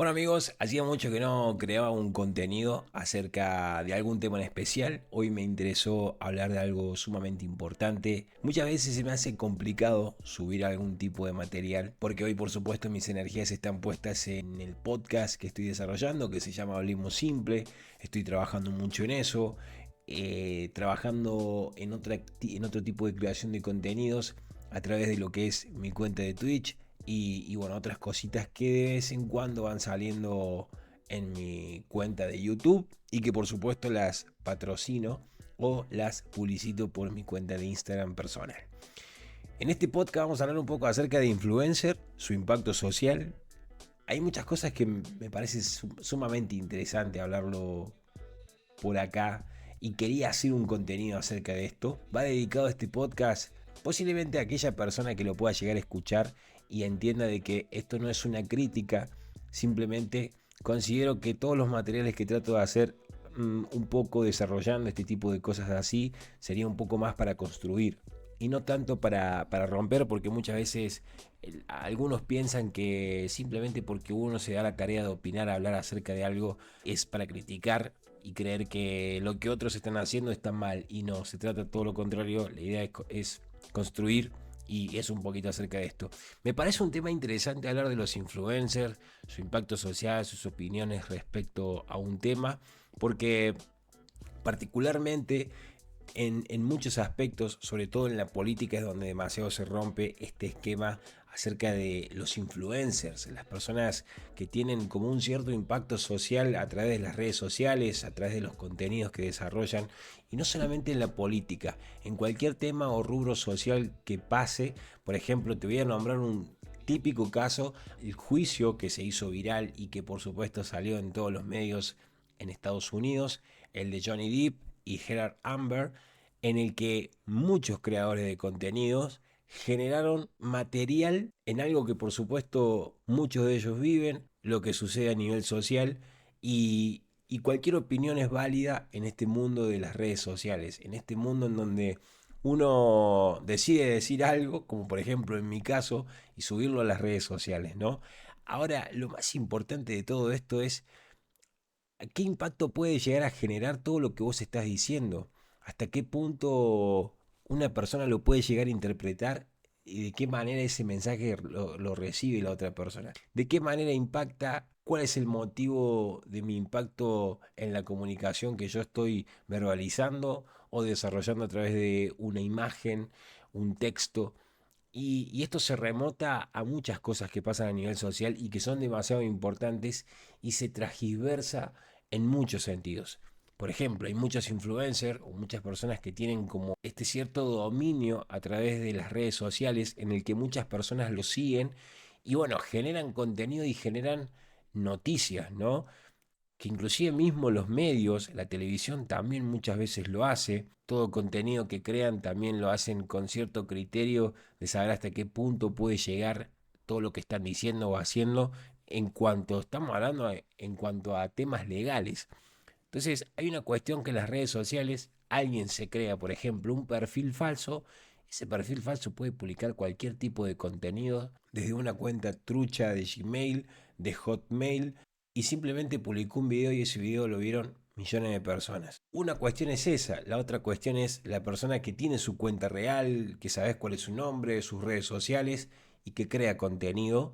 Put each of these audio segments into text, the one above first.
Bueno amigos, hacía mucho que no creaba un contenido acerca de algún tema en especial. Hoy me interesó hablar de algo sumamente importante. Muchas veces se me hace complicado subir algún tipo de material porque hoy por supuesto mis energías están puestas en el podcast que estoy desarrollando que se llama Hablemos Simple. Estoy trabajando mucho en eso. Trabajando en otro tipo de creación de contenidos a través de lo que es mi cuenta de Twitch y bueno, otras cositas que de vez en cuando van saliendo en mi cuenta de YouTube y que por supuesto las patrocino o las publicito por mi cuenta de Instagram personal. En este podcast vamos a hablar un poco acerca de influencer, su impacto social. Hay muchas cosas que me parece sumamente interesante hablarlo por acá y quería hacer un contenido acerca de esto. Va dedicado a este podcast posiblemente a aquella persona que lo pueda llegar a escuchar y entienda de que esto no es una crítica, simplemente considero que todos los materiales que trato de hacer un poco desarrollando este tipo de cosas así sería un poco más para construir y no tanto para romper, porque muchas veces algunos piensan que simplemente porque uno se da la tarea de opinar, hablar acerca de algo, es para criticar y creer que lo que otros están haciendo está mal. Y no, se trata todo lo contrario. La idea es construir y es un poquito acerca de esto. Me parece un tema interesante hablar de los influencers, su impacto social, sus opiniones respecto a un tema, porque particularmente en muchos aspectos, sobre todo en la política, es donde demasiado se rompe este esquema acerca de los influencers, las personas que tienen como un cierto impacto social a través de las redes sociales, a través de los contenidos que desarrollan, y no solamente en la política, en cualquier tema o rubro social que pase. Por ejemplo, te voy a nombrar un típico caso, el juicio que se hizo viral y que por supuesto salió en todos los medios en Estados Unidos, el de Johnny Depp y Gerard Amber, en el que muchos creadores de contenidos generaron material en algo que por supuesto muchos de ellos viven, lo que sucede a nivel social y cualquier opinión es válida en este mundo de las redes sociales, en este mundo en donde uno decide decir algo, como por ejemplo en mi caso, y subirlo a las redes sociales, ¿no? Ahora, lo más importante de todo esto es qué impacto puede llegar a generar todo lo que vos estás diciendo. Hasta qué punto una persona lo puede llegar a interpretar y de qué manera ese mensaje lo recibe la otra persona. De qué manera impacta, cuál es el motivo de mi impacto en la comunicación que yo estoy verbalizando o desarrollando a través de una imagen, un texto. Y esto se remota a muchas cosas que pasan a nivel social y que son demasiado importantes y se transgiversa en muchos sentidos. Por ejemplo, hay muchos influencers o muchas personas que tienen como este cierto dominio a través de las redes sociales en el que muchas personas lo siguen y bueno, generan contenido y generan noticias, ¿no? Que inclusive mismo los medios, la televisión también muchas veces lo hace, todo contenido que crean también lo hacen con cierto criterio de saber hasta qué punto puede llegar todo lo que están diciendo o haciendo en cuanto estamos hablando en cuanto a temas legales. Entonces, hay una cuestión que en las redes sociales alguien se crea, por ejemplo, un perfil falso. Ese perfil falso puede publicar cualquier tipo de contenido, desde una cuenta trucha de Gmail, de Hotmail, y simplemente publicó un video y ese video lo vieron millones de personas. Una cuestión es esa, la otra cuestión es la persona que tiene su cuenta real, que sabes cuál es su nombre, sus redes sociales y que crea contenido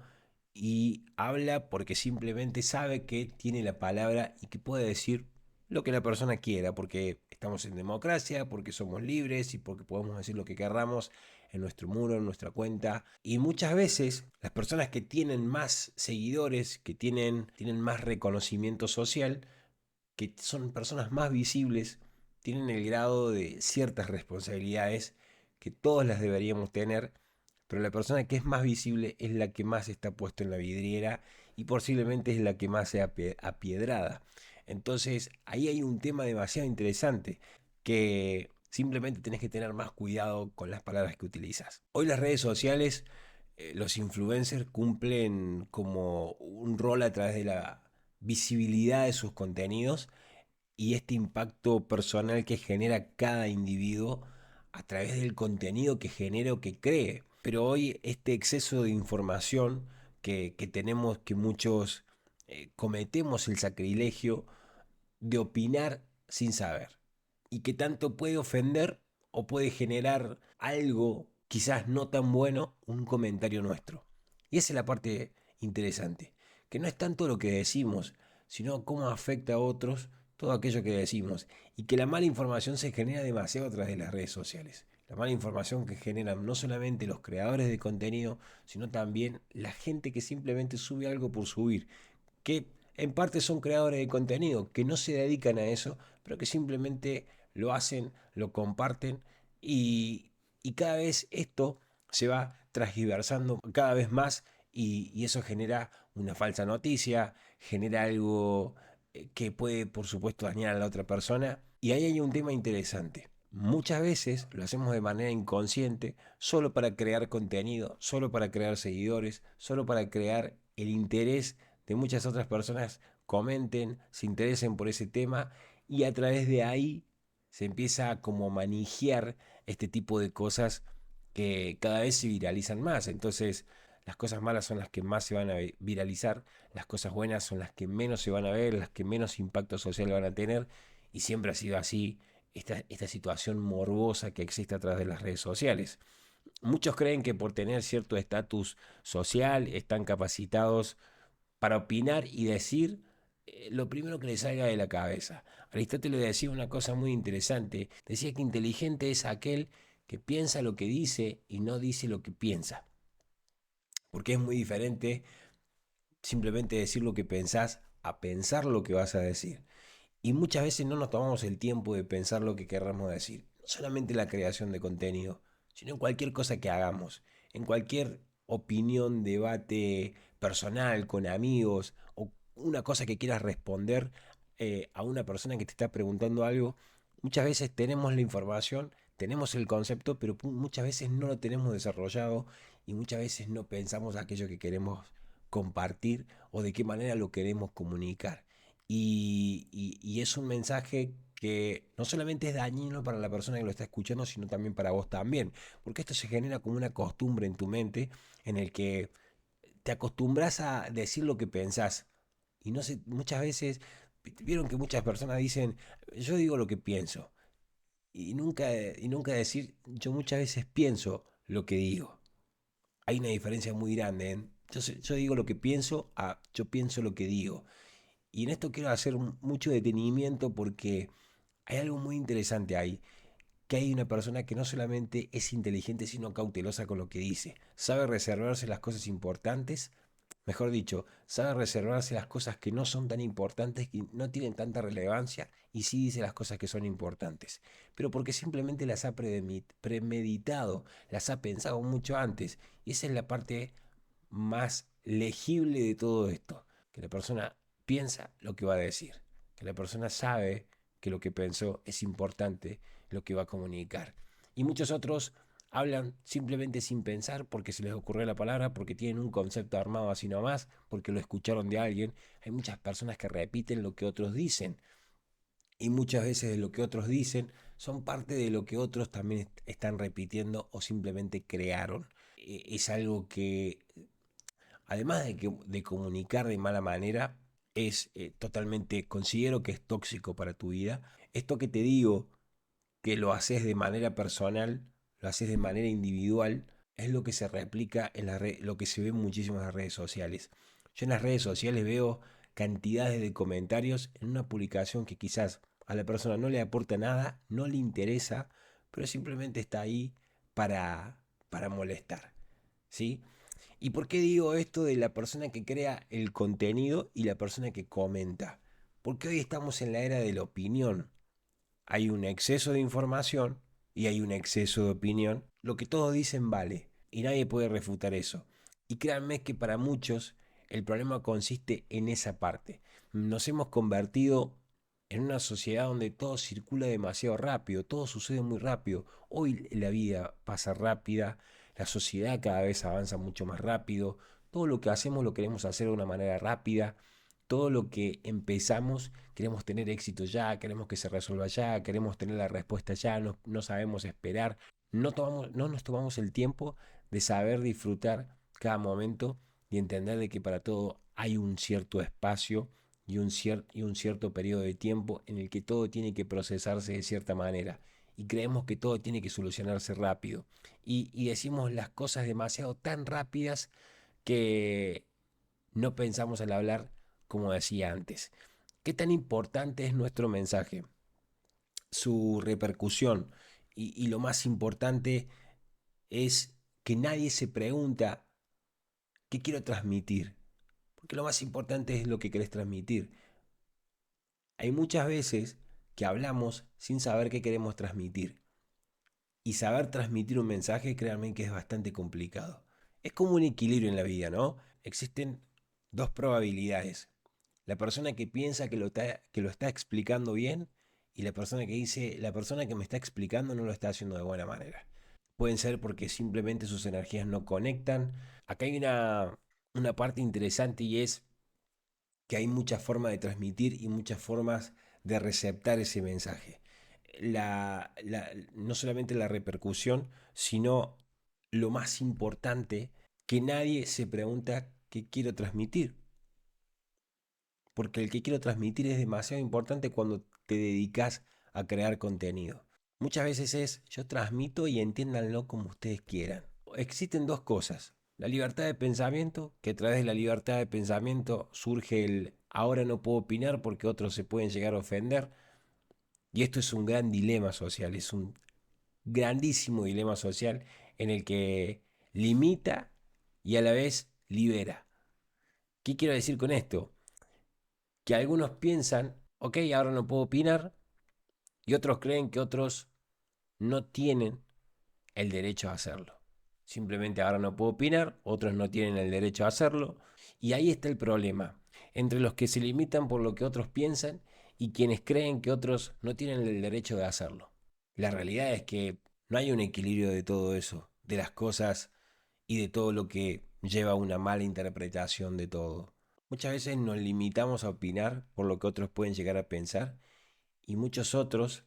y habla porque simplemente sabe que tiene la palabra y que puede decir lo que la persona quiera, porque estamos en democracia, porque somos libres y porque podemos decir lo que querramos en nuestro muro, en nuestra cuenta. Y muchas veces las personas que tienen más seguidores, que tienen más reconocimiento social, que son personas más visibles, tienen el grado de ciertas responsabilidades que todas las deberíamos tener, pero la persona que es más visible es la que más está puesto en la vidriera y posiblemente es la que más sea apiedrada. Entonces ahí hay un tema demasiado interesante que simplemente tenés que tener más cuidado con las palabras que utilizas. Hoy las redes sociales, los influencers cumplen como un rol a través de la visibilidad de sus contenidos y este impacto personal que genera cada individuo a través del contenido que genera o que cree. Pero hoy este exceso de información que tenemos, que muchos cometemos el sacrilegio de opinar sin saber y que tanto puede ofender o puede generar algo quizás no tan bueno un comentario nuestro. Y esa es la parte interesante, que no es tanto lo que decimos, sino cómo afecta a otros todo aquello que decimos y que la mala información se genera demasiado a través de las redes sociales. La mala información que generan no solamente los creadores de contenido, sino también la gente que simplemente sube algo por subir, que en parte son creadores de contenido, que no se dedican a eso, pero que simplemente lo hacen, lo comparten y cada vez esto se va transgiversando cada vez más y eso genera una falsa noticia, genera algo que puede por supuesto dañar a la otra persona. Y ahí hay un tema interesante. Muchas veces lo hacemos de manera inconsciente, solo para crear contenido, solo para crear seguidores, solo para crear el interés de muchas otras personas comenten, se interesen por ese tema y a través de ahí se empieza a como manijear este tipo de cosas que cada vez se viralizan más. Entonces, las cosas malas son las que más se van a viralizar, las cosas buenas son las que menos se van a ver, las que menos impacto social van a tener y siempre ha sido así esta situación morbosa que existe a través de las redes sociales. Muchos creen que por tener cierto estatus social están capacitados para opinar y decir lo primero que le salga de la cabeza. Aristóteles decía una cosa muy interesante, decía que inteligente es aquel que piensa lo que dice y no dice lo que piensa, porque es muy diferente simplemente decir lo que pensás a pensar lo que vas a decir. Y muchas veces no nos tomamos el tiempo de pensar lo que querramos decir. No solamente la creación de contenido, sino en cualquier cosa que hagamos. En cualquier opinión, debate personal, con amigos, o una cosa que quieras responder a una persona que te está preguntando algo. Muchas veces tenemos la información, tenemos el concepto, pero muchas veces no lo tenemos desarrollado y muchas veces no pensamos aquello que queremos compartir o de qué manera lo queremos comunicar. Y es un mensaje que no solamente es dañino para la persona que lo está escuchando, sino también para vos también, porque esto se genera como una costumbre en tu mente en el que te acostumbras a decir lo que pensás. Y no sé, muchas veces, vieron que muchas personas dicen, yo digo lo que pienso, y nunca decir, yo muchas veces pienso lo que digo. Hay una diferencia muy grande, ¿eh? Yo digo lo que pienso a yo pienso lo que digo. Y en esto quiero hacer mucho detenimiento porque hay algo muy interesante ahí, que hay una persona que no solamente es inteligente, sino cautelosa con lo que dice. Sabe reservarse las cosas importantes, mejor dicho, sabe reservarse las cosas que no son tan importantes, que no tienen tanta relevancia, y sí dice las cosas que son importantes. Pero porque simplemente las ha premeditado, las ha pensado mucho antes. Y esa es la parte más legible de todo esto, que la persona piensa lo que va a decir, que la persona sabe que lo que pensó es importante, lo que va a comunicar. Y muchos otros hablan simplemente sin pensar porque se les ocurrió la palabra, porque tienen un concepto armado así nomás, porque lo escucharon de alguien. Hay muchas personas que repiten lo que otros dicen y muchas veces de lo que otros dicen son parte de lo que otros también están repitiendo o simplemente crearon. Es algo que además de comunicar de mala manera, es totalmente, considero que es tóxico para tu vida. Esto que te digo, que lo haces de manera personal, lo haces de manera individual, es lo que se replica en lo que se ve muchísimo en las redes sociales. Yo en las redes sociales veo cantidades de comentarios en una publicación que quizás a la persona no le aporta nada, no le interesa, pero simplemente está ahí para molestar. ¿Sí? ¿Y por qué digo esto de la persona que crea el contenido y la persona que comenta? Porque hoy estamos en la era de la opinión. Hay un exceso de información y hay un exceso de opinión. Lo que todos dicen vale y nadie puede refutar eso. Y créanme que para muchos el problema consiste en esa parte. Nos hemos convertido en una sociedad donde todo circula demasiado rápido, todo sucede muy rápido. Hoy la vida pasa rápida, la sociedad cada vez avanza mucho más rápido, todo lo que hacemos lo queremos hacer de una manera rápida, todo lo que empezamos queremos tener éxito ya, queremos que se resuelva ya, queremos tener la respuesta ya, no sabemos esperar, no nos tomamos el tiempo de saber disfrutar cada momento y entender de que para todo hay un cierto espacio y un cierto periodo de tiempo en el que todo tiene que procesarse de cierta manera. Y creemos que todo tiene que solucionarse rápido. Y decimos las cosas demasiado tan rápidas que no pensamos al hablar como decía antes. ¿Qué tan importante es nuestro mensaje? Su repercusión. Y lo más importante es que nadie se pregunta qué quiero transmitir. Porque lo más importante es lo que querés transmitir. Hay muchas veces que hablamos sin saber qué queremos transmitir. Y saber transmitir un mensaje, créanme que es bastante complicado. Es como un equilibrio en la vida, ¿no? Existen dos probabilidades. La persona que piensa que lo está explicando bien y la persona que dice, la persona que me está explicando no lo está haciendo de buena manera. Pueden ser porque simplemente sus energías no conectan. Acá hay una parte interesante y es que hay muchas formas de transmitir y muchas formas de receptar ese mensaje. No solamente la repercusión, sino lo más importante, que nadie se pregunta qué quiero transmitir. Porque el que quiero transmitir es demasiado importante cuando te dedicas a crear contenido. Muchas veces es yo transmito y entiéndanlo como ustedes quieran. Existen dos cosas. La libertad de pensamiento, que a través de la libertad de pensamiento surge el ahora no puedo opinar porque otros se pueden llegar a ofender. Y esto es un gran dilema social, es un grandísimo dilema social en el que limita y a la vez libera. ¿Qué quiero decir con esto? Que algunos piensan, ok, ahora no puedo opinar, y otros creen que otros no tienen el derecho a hacerlo. Simplemente ahora no puedo opinar, otros no tienen el derecho a hacerlo. Y ahí está el problema, entre los que se limitan por lo que otros piensan y quienes creen que otros no tienen el derecho de hacerlo. La realidad es que no hay un equilibrio de todo eso, de las cosas y de todo lo que lleva a una mala interpretación de todo. Muchas veces nos limitamos a opinar por lo que otros pueden llegar a pensar y muchos otros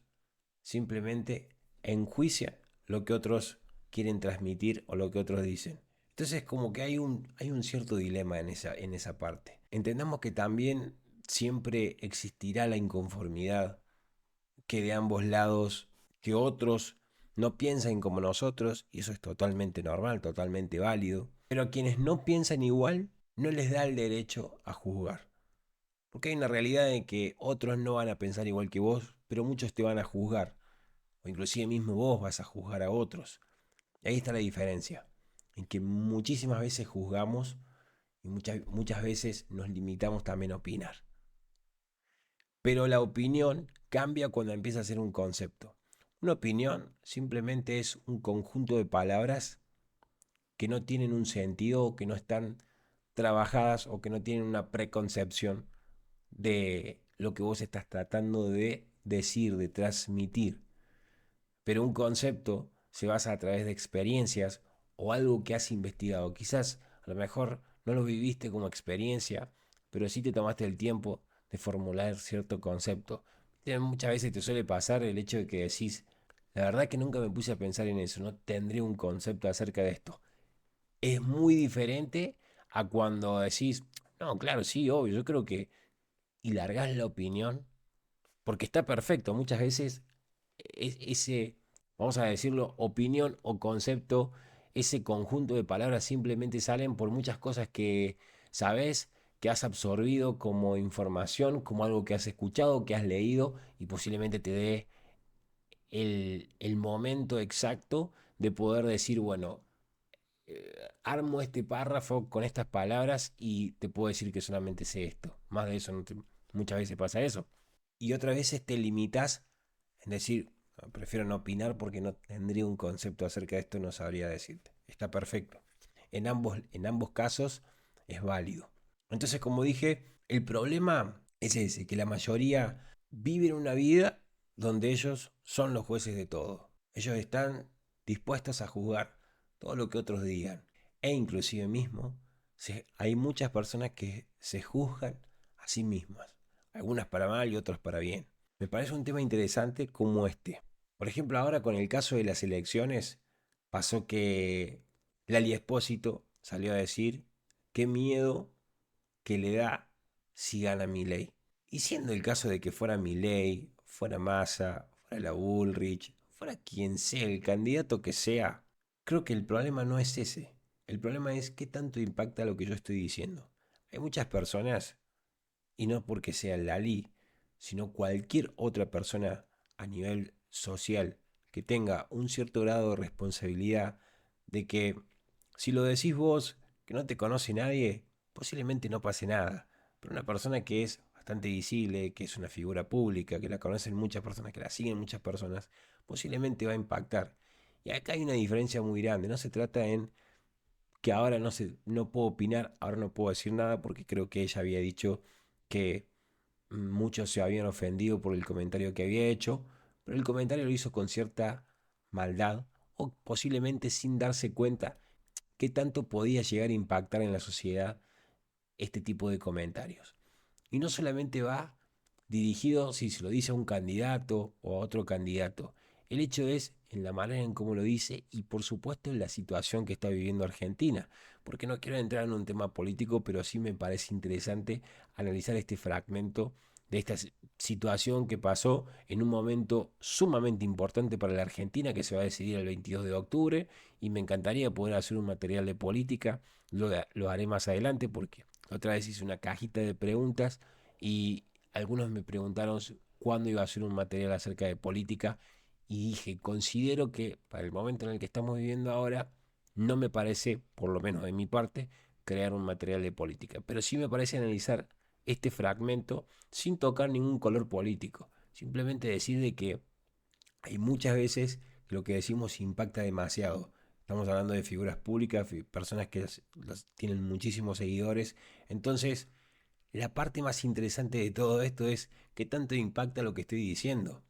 simplemente enjuician lo que otros quieren transmitir o lo que otros dicen. Entonces como que hay un cierto dilema en esa parte. Entendamos que también siempre existirá la inconformidad, que de ambos lados, que otros no piensen como nosotros, y eso es totalmente normal, totalmente válido, pero a quienes no piensan igual no les da el derecho a juzgar. Porque hay una realidad de que otros no van a pensar igual que vos, pero muchos te van a juzgar o inclusive mismo vos vas a juzgar a otros. Y ahí está la diferencia, en que muchísimas veces juzgamos y muchas veces nos limitamos también a opinar. Pero la opinión cambia cuando empieza a ser un concepto. Una opinión simplemente es un conjunto de palabras que no tienen un sentido o que no están trabajadas o que no tienen una preconcepción de lo que vos estás tratando de decir, de transmitir. Pero un concepto se basa a través de experiencias o algo que has investigado. Quizás a lo mejor no lo viviste como experiencia, pero sí te tomaste el tiempo de formular cierto concepto. Muchas veces te suele pasar el hecho de que decís, la verdad que nunca me puse a pensar en eso, no tendré un concepto acerca de esto. Es muy diferente a cuando decís, no, claro, sí, obvio, yo creo que, y largás la opinión, porque está perfecto. Muchas veces ese, vamos a decirlo, opinión o concepto, ese conjunto de palabras simplemente salen por muchas cosas que sabes, que has absorbido como información, como algo que has escuchado, que has leído y posiblemente te dé el momento exacto de poder decir, bueno, armo este párrafo con estas palabras y te puedo decir que solamente sé esto. Más de eso, muchas veces pasa eso. Y otras veces te limitas en decir, "No, prefiero no opinar porque no tendría un concepto acerca de esto, no sabría decirte". Está perfecto. En ambos casos es válido. Entonces, como dije, el problema es ese, que la mayoría viven una vida donde ellos son los jueces de todo. Ellos están dispuestos a juzgar todo lo que otros digan. E inclusive mismo, hay muchas personas que se juzgan a sí mismas. Algunas para mal y otras para bien. Me parece un tema interesante como este. Por ejemplo, ahora con el caso de las elecciones, pasó que Lali Espósito salió a decir qué miedo que le da si gana Milei. Y siendo el caso de que fuera Milei, fuera Massa, fuera la Bullrich, fuera quien sea, el candidato que sea, creo que el problema no es ese. El problema es qué tanto impacta lo que yo estoy diciendo. Hay muchas personas, y no porque sea Lali, sino cualquier otra persona a nivel social que tenga un cierto grado de responsabilidad de que si lo decís vos, que no te conoce nadie, posiblemente no pase nada. Pero una persona que es bastante visible, que es una figura pública, que la conocen muchas personas, que la siguen muchas personas, posiblemente va a impactar. Y acá hay una diferencia muy grande. No se trata en que ahora no puedo opinar, ahora no puedo decir nada, porque creo que ella había dicho que muchos se habían ofendido por el comentario que había hecho, pero el comentario lo hizo con cierta maldad o posiblemente sin darse cuenta qué tanto podía llegar a impactar en la sociedad este tipo de comentarios. Y no solamente va dirigido si se lo dice a un candidato o a otro candidato. El hecho es en la manera en cómo lo dice y por supuesto en la situación que está viviendo Argentina. Porque no quiero entrar en un tema político, pero sí me parece interesante analizar este fragmento de esta situación que pasó en un momento sumamente importante para la Argentina que se va a decidir el 22 de octubre y me encantaría poder hacer un material de política, lo haré más adelante porque otra vez hice una cajita de preguntas y algunos me preguntaron cuándo iba a hacer un material acerca de política y dije, considero que para el momento en el que estamos viviendo ahora, no me parece, por lo menos de mi parte, crear un material de política, pero sí me parece analizar este fragmento sin tocar ningún color político, simplemente decir de que hay muchas veces que lo que decimos impacta demasiado. Estamos hablando de figuras públicas, personas que tienen muchísimos seguidores, entonces la parte más interesante de todo esto es qué tanto impacta lo que estoy diciendo.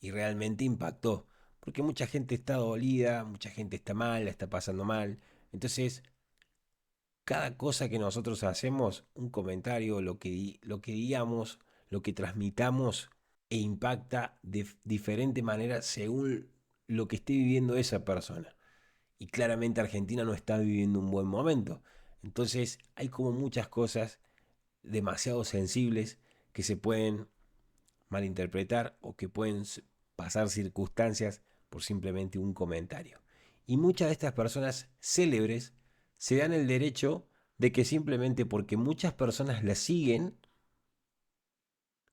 Y realmente impactó. Porque mucha gente está dolida, mucha gente está mal, la está pasando mal. Entonces, cada cosa que nosotros hacemos, un comentario, lo que digamos, lo que transmitamos, e impacta de diferente manera según lo que esté viviendo esa persona. Y claramente Argentina no está viviendo un buen momento. Entonces, hay como muchas cosas demasiado sensibles que se pueden malinterpretar o que pueden pasar circunstancias por simplemente un comentario. Y muchas de estas personas célebres se dan el derecho de que simplemente porque muchas personas las siguen,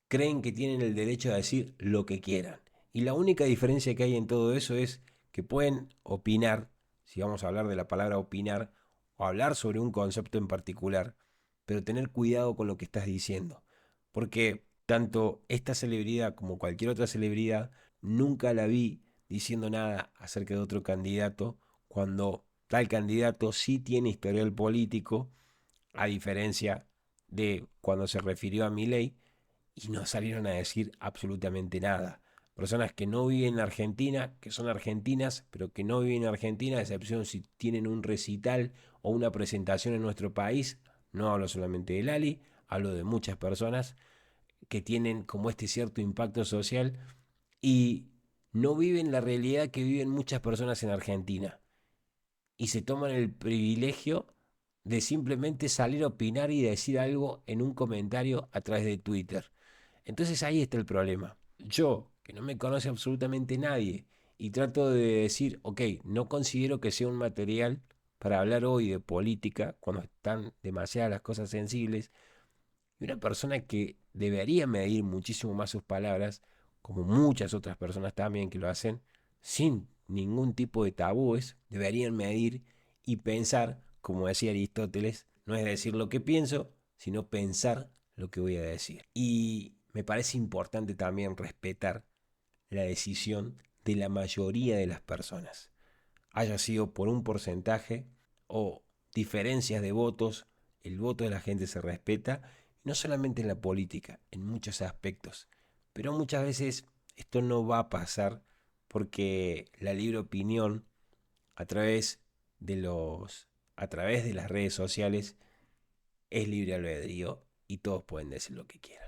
creen que tienen el derecho a decir lo que quieran. Y la única diferencia que hay en todo eso es que pueden opinar, si vamos a hablar de la palabra opinar, o hablar sobre un concepto en particular, pero tener cuidado con lo que estás diciendo. Porque tanto esta celebridad como cualquier otra celebridad, nunca la vi diciendo nada acerca de otro candidato, cuando tal candidato sí tiene historial político, a diferencia de cuando se refirió a Milei, y no salieron a decir absolutamente nada. Personas que no viven en Argentina, que son argentinas, pero que no viven en Argentina, a excepción si tienen un recital o una presentación en nuestro país. No hablo solamente de Lali, hablo de muchas personas que tienen como este cierto impacto social y no viven la realidad que viven muchas personas en Argentina. Y se toman el privilegio de simplemente salir a opinar y decir algo en un comentario a través de Twitter. Entonces ahí está el problema. Yo, que no me conoce absolutamente nadie, y trato de decir, ok, no considero que sea un material para hablar hoy de política, cuando están demasiadas las cosas sensibles, y una persona que debería medir muchísimo más sus palabras, como muchas otras personas también que lo hacen, sin ningún tipo de tabúes, deberían medir y pensar, como decía Aristóteles, no es decir lo que pienso, sino pensar lo que voy a decir. Y me parece importante también respetar la decisión de la mayoría de las personas, haya sido por un porcentaje o diferencias de votos, el voto de la gente se respeta, no solamente en la política, en muchos aspectos. Pero muchas veces esto no va a pasar porque la libre opinión a través a través de las redes sociales es libre albedrío y todos pueden decir lo que quieran.